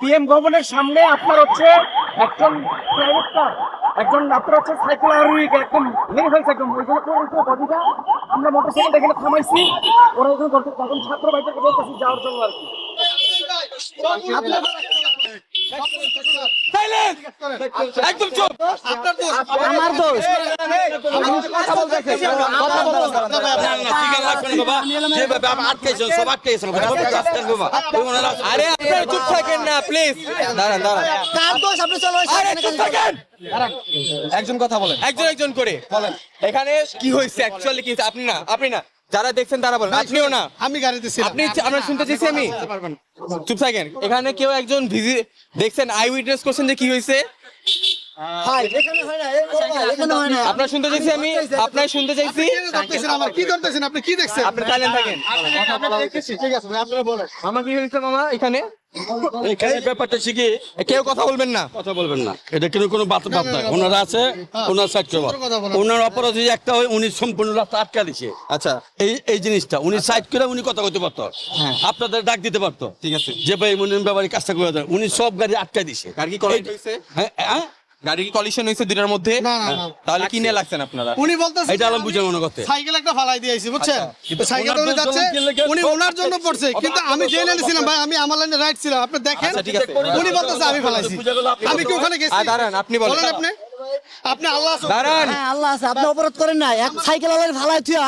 PM ভবনের সামনে আপনার হচ্ছে একজন প্রাইভেট কার, একজন আপনার হচ্ছে সাইকেল আরোহী একদম ভেঙে ফেলছে একদম ওইগুলো বডিটা আমরা মোটরসাইকেল এখানে থামাইছি, ওরা ওখানে তখন ছাত্র ভাইদেরকে বলতেছি যাওয়ার জন্য আর কি। একদম চুপ। আমার দোষ। কথা বলতেছে কথা বলো না না ঠিক আছে বাবা যেভাবে আটকেছেন সব আটকেছেন আরে আপনারা চুপ থাকেন না প্লিজ দাঁড়ান দাঁড়ান কার দোষ? আপনি চলো আরে চুপ থাকেন একজন কথা বলেন, একজন একজন করে বলেন এখানে কি হয়েছে অ্যাকচুয়ালি কি আপনি না যারা দেখছেন তারা বলেন আপনিও না আমি গাড়িতে ছিলাম। আপনি আমরা শুনতে চাইছি আমি চুপ থাকেন এখানে কেউ একজন দেখছেন আই উইটনেস করছেন যে কি হয়েছে ভাই এখানে হয় না, এখানে হয় না। আপনার শুনতে চাইছি আমি আপনার শুনতে চাইছি আমার কি করতেছেন? আপনি কি দেখছেন? আপনি সাইলেন্ট থাকেন ঠিক আছে ভাই, আপনারা বলেন। মামা কি হয়েছে মামা এখানে এখানে ব্যাপারটা শিখে কেউ কথা বলবেন না কথা বলবেন না, এটা কিন্তু কোনো বার্তা ওনারা আছে, ওনার সাইড করবো। ওনার অপরাধ যে একটা হয়, উনি সম্পূর্ণ রাস্তা আটকা দিছে। আচ্ছা এই এই জিনিসটা উনি সাইড করে উনি কথা বলতে পারতো, আপনাদের ডাক দিতে পারতো, ঠিক আছে যে ভাই উনি ব্যাপারে কাজটা করে দেন। উনি সব গাড়ি আটকা দিছে। গাড়ি কি কলিশন হয়েছে হ্যাঁ হ্যাঁ, গাড়ি কি কলিশন হয়েছে দুটার মধ্যে না, না, না। তাহলে কি নিয়ে লাগছেন আপনারা উনি বলতেছে এটা আলম বুঝে মনে করতে। সাইকেল একটা ফালাই দিয়েছি, বুঝছেন? কিন্তু সাইকেলটা উনি ওনার যাচ্ছে, জন্য কি উনি ওনার জন্য পড়ছে, কিন্তু আমি যে লাইনে ছিলাম ভাই, আমি আমার লাইনে রাইট ছিলাম। আপনি দেখেন, আচ্ছা, ঠিক আছে। উনি বলতেছে আমি ফালাইছি। আমি কি ওখানে গেছি? দাঁড়ান আপনি বলেন বলেন আপনি। আপনি আল্লাহ আছে। দাঁড়ান হ্যাঁ আল্লাহ আছে, আপনি অপরাধ করেন না। এক সাইকেল আলার ফালাই থিয়া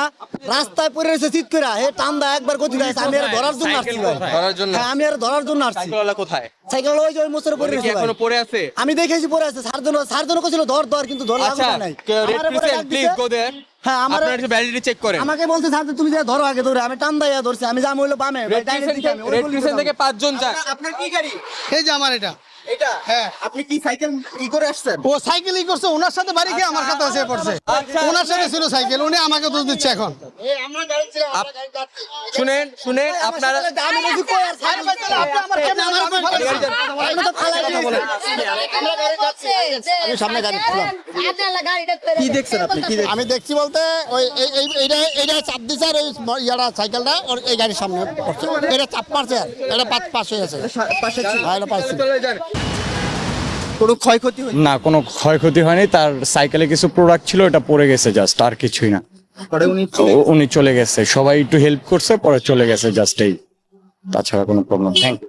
রাস্তায় পড়ে রয়েছে চিৎ করে, হে টান দা একবার গতি দেয়। আমি আর ধরার জন্য আসছি ভাই। ধরার জন্য হ্যাঁ আমি আর ধরার জন্য আসছি। সাইকেলওয়ালা কোথায় সাইকেল ওই যে ওই মোচরে পড়ে কি রয়েছে ভাই। এখনো পড়ে আছে আমি দেখেছি পড়ে আছে। সারজন কইছিল ধর কিন্তু ধর লাগু আচ্ছা নাই। রেড আমারে পরে ক্রিসেন্ট ডাক প্লিজ দিছে। গো देयर হ্যাঁ আমার আপনারা একটু ভ্যালিডিটি চেক করেন আমাকে বলছে স্যার তুমি যা ধরো আগে ধরে, আমি টান দাইয়া ধরছি। আমি যা হইলো বামে ভাই, রেড ডাইনে দিকে আমি ওই রেড বলি ক্রিসেন্ট বললাম। থেকে 5 জন যাক আপনার কি গাড়ি? এই যে আমার এটা। এটা হ্যাঁ। আপনি কি সাইকেল ই করে আসছেন? ও সাইকেলই করছে, ওনার সাথে বাড়ি খেয়ে আমার সাথে এসে পড়ছে। ওনার সাথে ছিল সাইকেল, উনি আমাকে দোষ দিচ্ছে এখন। আমরা গাড়ি ছিল, আমরা গাড়ি যাচ্ছি। শুনেন আপনারা আমি বলছি কই আর সাইকেল আপনি আমার সামনে আমার উপর আপনি তো ফালাই কথা বলেন। আমরা গাড়ি যাচ্ছি, আমি সামনে গাড়ি ছিলাম। কি দেখছেন আপনি? কি দেখছেন? আমি দেখছি বলতে ওই এইটা চাপ দিছে আর ওই ইয়াটা সাইকেলটা ওর এই গাড়ির সামনে পড়ছে। এটা চাপ মারছে আর এটা পাশে আছে। পাশে ছিল। ভাইরা পাইছি। কোনো ক্ষয়ক্ষতি হয়নি? না, কোনো ক্ষয়ক্ষতি হয়নি। তার সাইকেলে কিছু প্রোডাক্ট ছিল, এটা পড়ে গেছে জাস্ট, আর কিছুই না। পরে উনি উনি চলে গেছে, সবাই একটু হেল্প করছে, পরে চলে গেছে জাস্ট এই, তাছাড়া কোনো প্রবলেম। Thank you.